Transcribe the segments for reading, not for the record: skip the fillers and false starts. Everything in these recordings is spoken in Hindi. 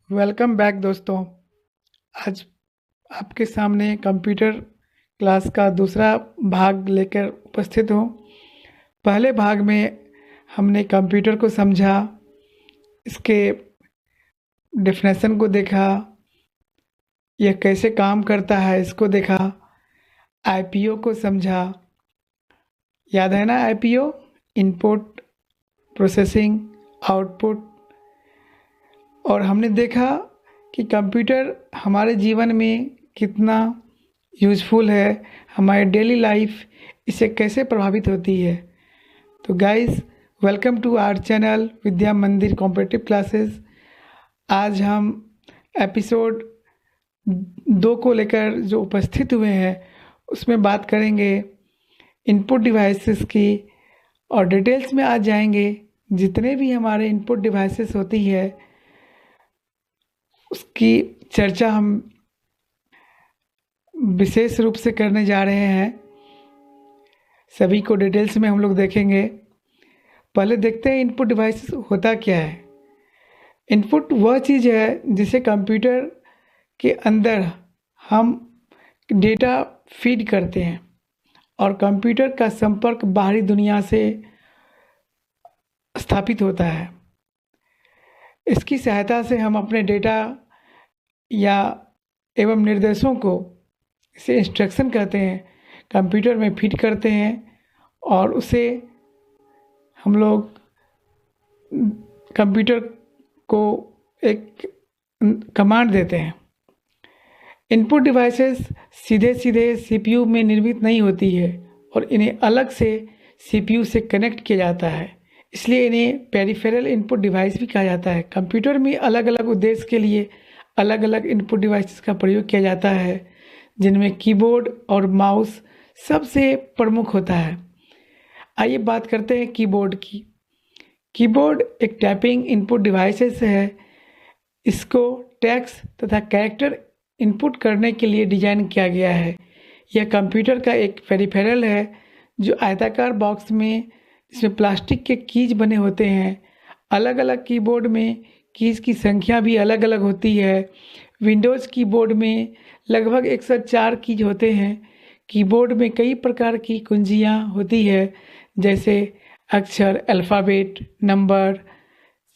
वेलकम बैक दोस्तों। आज आपके सामने कंप्यूटर क्लास का दूसरा भाग लेकर उपस्थित हूँ। पहले भाग में हमने कंप्यूटर को समझा, इसके डेफिनेशन को देखा, यह कैसे काम करता है इसको देखा, आईपीओ को समझा। याद है ना आईपीओ? Input, processing, output. और हमने देखा कि कंप्यूटर हमारे जीवन में कितना यूज़फुल है, हमारे डेली लाइफ इससे कैसे प्रभावित होती है। तो guys, welcome to our channel Vidya Mandir competitive classes. आज हम एपिसोड 2 को लेकर जो उपस्थित हुए हैं उसमें बात करेंगे इनपुट डिवाइसेस की, और डिटेल्स में आज जाएंगे। जितने भी हमारे इनपुट डिवाइसेस होती है उसकी चर्चा हम विशेष रूप से करने जा रहे हैं। सभी को डिटेल्स में हम लोग देखेंगे। पहले देखते हैं इनपुट डिवाइस होता क्या है। इनपुट वह चीज़ है जिसे कंप्यूटर के अंदर हम डेटा फीड करते हैं और कंप्यूटर का संपर्क बाहरी दुनिया से स्थापित होता है। इसकी सहायता से हम अपने डेटा या एवं निर्देशों को, इसे इंस्ट्रक्शन कहते हैं, कंप्यूटर में फीड करते हैं और उसे हम लोग कंप्यूटर को एक कमांड देते हैं। इनपुट डिवाइसेस सीधे सीधे सीपीयू में निर्मित नहीं होती है और इन्हें अलग से सीपीयू से कनेक्ट किया जाता है, इसलिए इन्हें पेरिफेरल इनपुट डिवाइस भी कहा जाता है। कंप्यूटर में अलग अलग उद्देश्य के लिए अलग अलग इनपुट डिवाइसेस का प्रयोग किया जाता है, जिनमें कीबोर्ड और माउस सबसे प्रमुख होता है। आइए बात करते हैं कीबोर्ड की। कीबोर्ड एक टाइपिंग इनपुट डिवाइसेस है। इसको टेक्स्ट तथा कैरेक्टर इनपुट करने के लिए डिज़ाइन किया गया है। यह कंप्यूटर का एक पेरिफेरल है जो आयताकार बॉक्स में, जिसमें प्लास्टिक के कीज बने होते हैं। अलग अलग कीबोर्ड में कीज की संख्या भी अलग अलग होती है। विंडोज़ कीबोर्ड में लगभग 104 कीज होते हैं। कीबोर्ड में कई प्रकार की कुंजियाँ होती है, जैसे अक्षर, अल्फ़ाबेट, नंबर,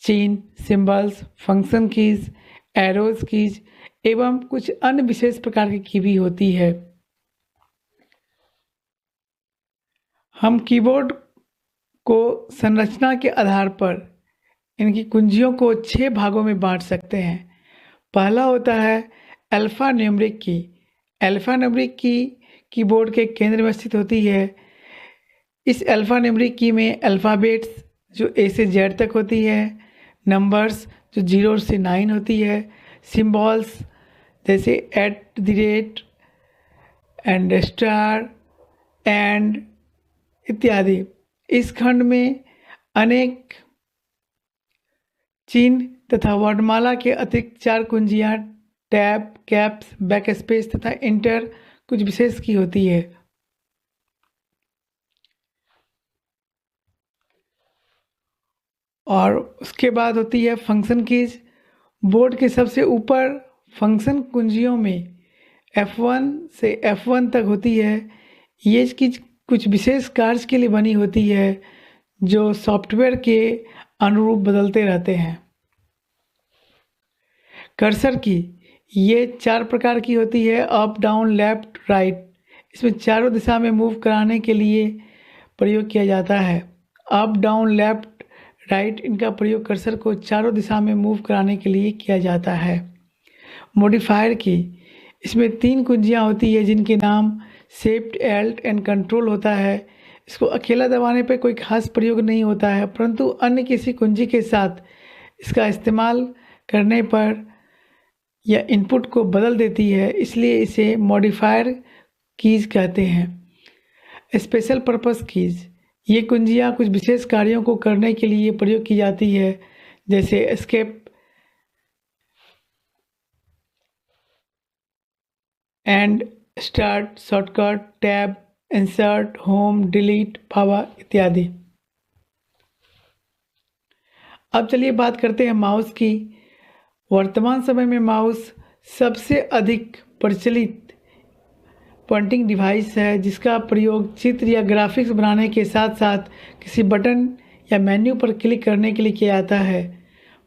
चिन्ह, symbols, function keys, arrows keys एवं कुछ अन्य विशेष प्रकार की की भी होती है। हम कीबोर्ड को संरचना के आधार पर इनकी कुंजियों को 6 भागों में बांट सकते हैं। पहला होता है अल्फ़ा न्यूमेरिक की। अल्फ़ा न्यूमेरिक की कीबोर्ड के केंद्र में स्थित होती है। इस अल्फ़ा न्यूमेरिक की में अल्फ़ाबेट्स जो ए से जेड तक होती है, नंबर्स जो 0 से 9 होती है, सिंबल्स जैसे @ एंड स्टार एंड इत्यादि। इस खंड में अनेक चिन्ह तथा वर्णमाला के अतिरिक्त 4 कुंजियाँ टैब, कैप्स, बैकस्पेस तथा इंटर कुछ विशेष की होती है। और उसके बाद होती है फंक्शन कीज। बोर्ड के सबसे ऊपर फंक्शन कुंजियों में F1 से F1 तक होती है। ये कीज कुछ विशेष कार्य के लिए बनी होती है जो सॉफ्टवेयर के अनुरूप बदलते रहते हैं। कर्सर की ये 4 प्रकार की होती है, अप, डाउन, लेफ्ट, राइट। इसमें चारों दिशा में मूव कराने के लिए प्रयोग किया जाता है। अप, डाउन, लेफ्ट, राइट, इनका प्रयोग कर्सर को चारों दिशा में मूव कराने के लिए किया जाता है। मॉडिफायर की इसमें 3 कुंजियाँ होती है जिनके नाम शिफ्ट, एल्ट एंड कंट्रोल होता है। इसको अकेला दबाने पर कोई खास प्रयोग नहीं होता है, परंतु अन्य किसी कुंजी के साथ इसका इस्तेमाल करने पर यह इनपुट को बदल देती है, इसलिए इसे मॉडिफायर कीज कहते हैं। स्पेशल पर्पस कीज ये कुंजियाँ कुछ विशेष कार्यों को करने के लिए प्रयोग की जाती है, जैसे escape and start, shortcut, tab, insert, home, delete, power इत्यादि। अब चलिए बात करते हैं माउस की। वर्तमान समय में माउस सबसे अधिक प्रचलित पॉइंटिंग डिवाइस है, जिसका प्रयोग चित्र या ग्राफिक्स बनाने के साथ साथ किसी बटन या मेन्यू पर क्लिक करने के लिए किया जाता है।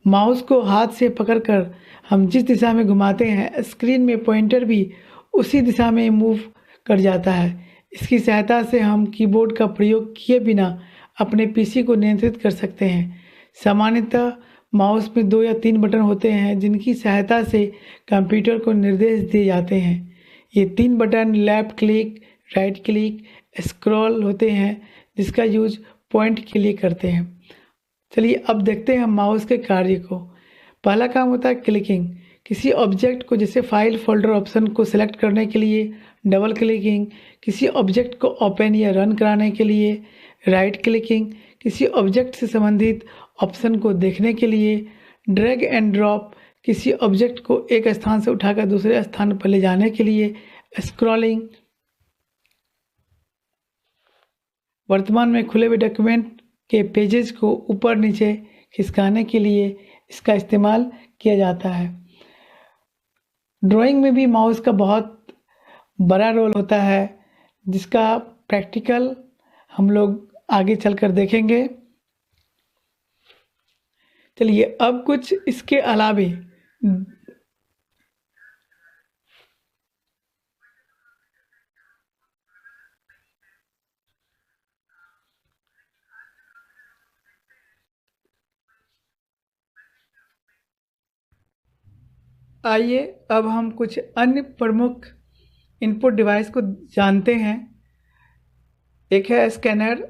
माउस को हाथ से पकड़कर हम जिस दिशा में घुमाते हैं, स्क्रीन में पॉइंटर भी उसी दिशा में मूव कर जाता है। इसकी सहायता से हम कीबोर्ड का प्रयोग किए बिना अपने पीसी को नियंत्रित कर सकते हैं। सामान्यतः माउस में 2 या 3 बटन होते हैं, जिनकी सहायता से कंप्यूटर को निर्देश दिए जाते हैं। ये 3 button left click, right click, scroll होते हैं, जिसका यूज पॉइंट के लिए करते हैं। चलिए अब देखते हैं माउस के कार्य को। पहला काम होता है क्लिकिंग। किसी ऑब्जेक्ट को, जैसे फाइल फोल्डर ऑप्शन को सिलेक्ट करने के लिए डबल क्लिकिंग, किसी ऑब्जेक्ट को ओपन या रन कराने के लिए राइट क्लिकिंग, किसी ऑब्जेक्ट से संबंधित ऑप्शन को देखने के लिए ड्रैग एंड ड्रॉप, किसी ऑब्जेक्ट को एक स्थान से उठाकर दूसरे स्थान पर ले जाने के लिए स्क्रॉलिंग, वर्तमान में खुले हुए डॉक्यूमेंट के पेजेस को ऊपर नीचे खिसकाने के लिए इसका इस्तेमाल किया जाता है। ड्राइंग में भी माउस का बहुत बड़ा रोल होता है, जिसका प्रैक्टिकल हम लोग आगे चलकर देखेंगे। चलिए अब कुछ इसके अलावे आइए अब हम कुछ अन्य प्रमुख इनपुट डिवाइस को जानते हैं। एक है स्कैनर,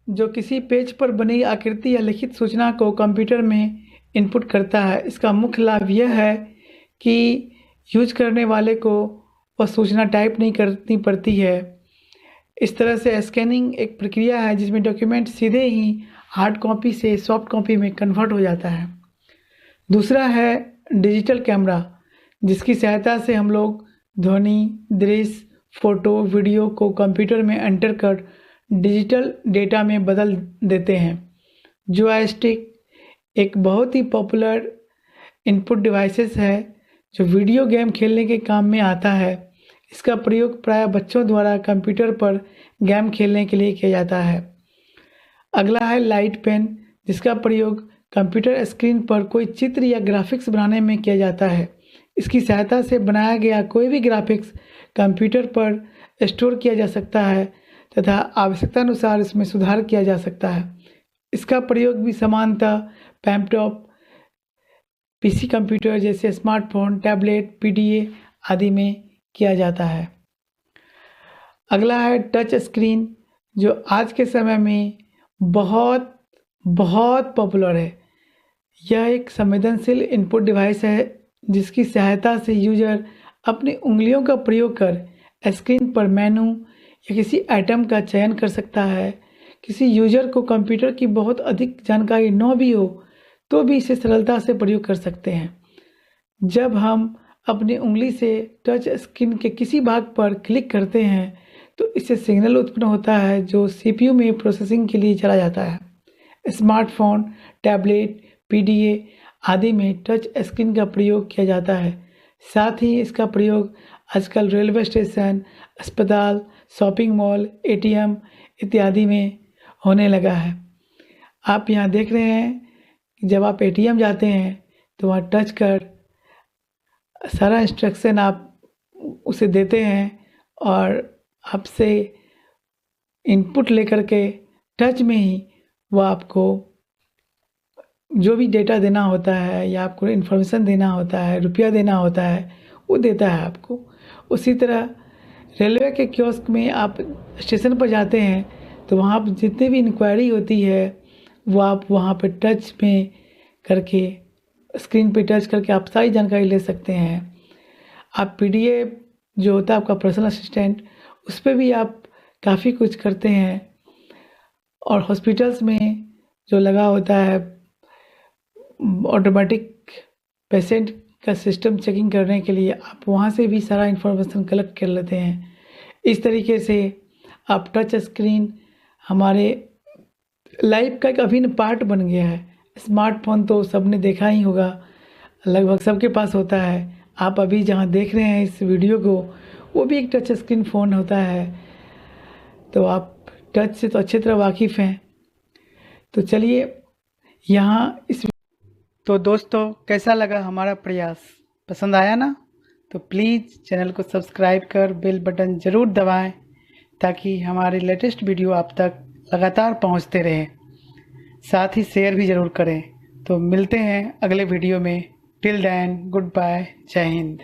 जो किसी पेज पर बनी आकृति या लिखित सूचना को कंप्यूटर में इनपुट करता है। इसका मुख्य लाभ यह है कि यूज करने वाले को वह सूचना टाइप नहीं करनी पड़ती है। इस तरह से स्कैनिंग एक प्रक्रिया है जिसमें डॉक्यूमेंट सीधे ही हार्ड कॉपी से सॉफ्ट कॉपी में कन्वर्ट हो जाता है। दूसरा है डिजिटल कैमरा, जिसकी सहायता से हम लोग ध्वनि, दृश्य, फोटो, वीडियो को कंप्यूटर में एंटर कर डिजिटल डेटा में बदल देते हैं। जॉयस्टिक एक बहुत ही पॉपुलर इनपुट डिवाइसेस है, जो वीडियो गेम खेलने के काम में आता है। इसका प्रयोग प्रायः बच्चों द्वारा कंप्यूटर पर गेम खेलने के लिए किया जाता है। अगला है लाइट पेन, जिसका प्रयोग कंप्यूटर स्क्रीन पर कोई चित्र या ग्राफिक्स बनाने में किया जाता है। इसकी सहायता से बनाया गया कोई भी ग्राफिक्स कंप्यूटर पर स्टोर किया जा सकता है तथा आवश्यकता अनुसार इसमें सुधार किया जा सकता है। इसका प्रयोग भी समानतः लैपटॉप, पीसी कंप्यूटर जैसे स्मार्टफोन, टैबलेट, पीडीए आदि में किया जाता है। अगला है टच स्क्रीन, जो आज के समय में बहुत पॉपुलर है। यह एक संवेदनशील इनपुट डिवाइस है, जिसकी सहायता से यूजर अपनी उंगलियों का प्रयोग कर स्क्रीन पर मेनू या किसी आइटम का चयन कर सकता है। किसी यूजर को कंप्यूटर की बहुत अधिक जानकारी न भी हो तो भी इसे सरलता से प्रयोग कर सकते हैं। जब हम अपनी उंगली से टच स्क्रीन के किसी भाग पर क्लिक करते हैं तो इससे सिग्नल उत्पन्न होता है, जो सीपीयू में प्रोसेसिंग के लिए चला जाता है। स्मार्टफोन, टैबलेट, पीडीए आदि में टच स्क्रीन का प्रयोग किया जाता है। साथ ही इसका प्रयोग आजकल रेलवे स्टेशन, अस्पताल, शॉपिंग मॉल, एटीएम इत्यादि में होने लगा है। आप यहाँ देख रहे हैं कि जब आप एटीएम जाते हैं तो वहाँ टच कर सारा इंस्ट्रक्शन आप उसे देते हैं और आपसे इनपुट लेकर के टच में ही वो आपको जो भी डेटा देना होता है या आपको इन्फॉर्मेशन देना होता है, रुपया देना होता है, वो देता है आपको। उसी तरह रेलवे के कियोस्क में आप स्टेशन पर जाते हैं तो वहाँ पर जितनी भी इंक्वायरी होती है वो आप वहाँ पर टच में करके, स्क्रीन पे टच करके आप सारी जानकारी ले सकते हैं। आप पीडीए जो होता है आपका पर्सनल असिस्टेंट, उस पर भी आप काफ़ी कुछ करते हैं। और हॉस्पिटल्स में जो लगा होता है ऑटोमेटिक पेशेंट का सिस्टम चेकिंग करने के लिए, आप वहाँ से भी सारा इन्फॉर्मेशन कलेक्ट कर लेते हैं। इस तरीके से आप टच स्क्रीन हमारे लाइफ का एक अभिन्न पार्ट बन गया है। स्मार्टफोन तो सबने देखा ही होगा, लगभग सबके पास होता है। आप अभी जहाँ देख रहे हैं इस वीडियो को, वो भी एक टच स्क्रीन फ़ोन होता है, तो आप टच से तो अच्छी तरह वाकिफ़ हैं। तो चलिए यहाँ इस तो दोस्तों, कैसा लगा हमारा प्रयास? पसंद आया ना? तो प्लीज़ चैनल को सब्सक्राइब कर बेल बटन ज़रूर दबाएं, ताकि हमारे लेटेस्ट वीडियो आप तक लगातार पहुंचते रहें। साथ ही शेयर भी ज़रूर करें। तो मिलते हैं अगले वीडियो में। टिल देन, गुड बाय, जय हिंद।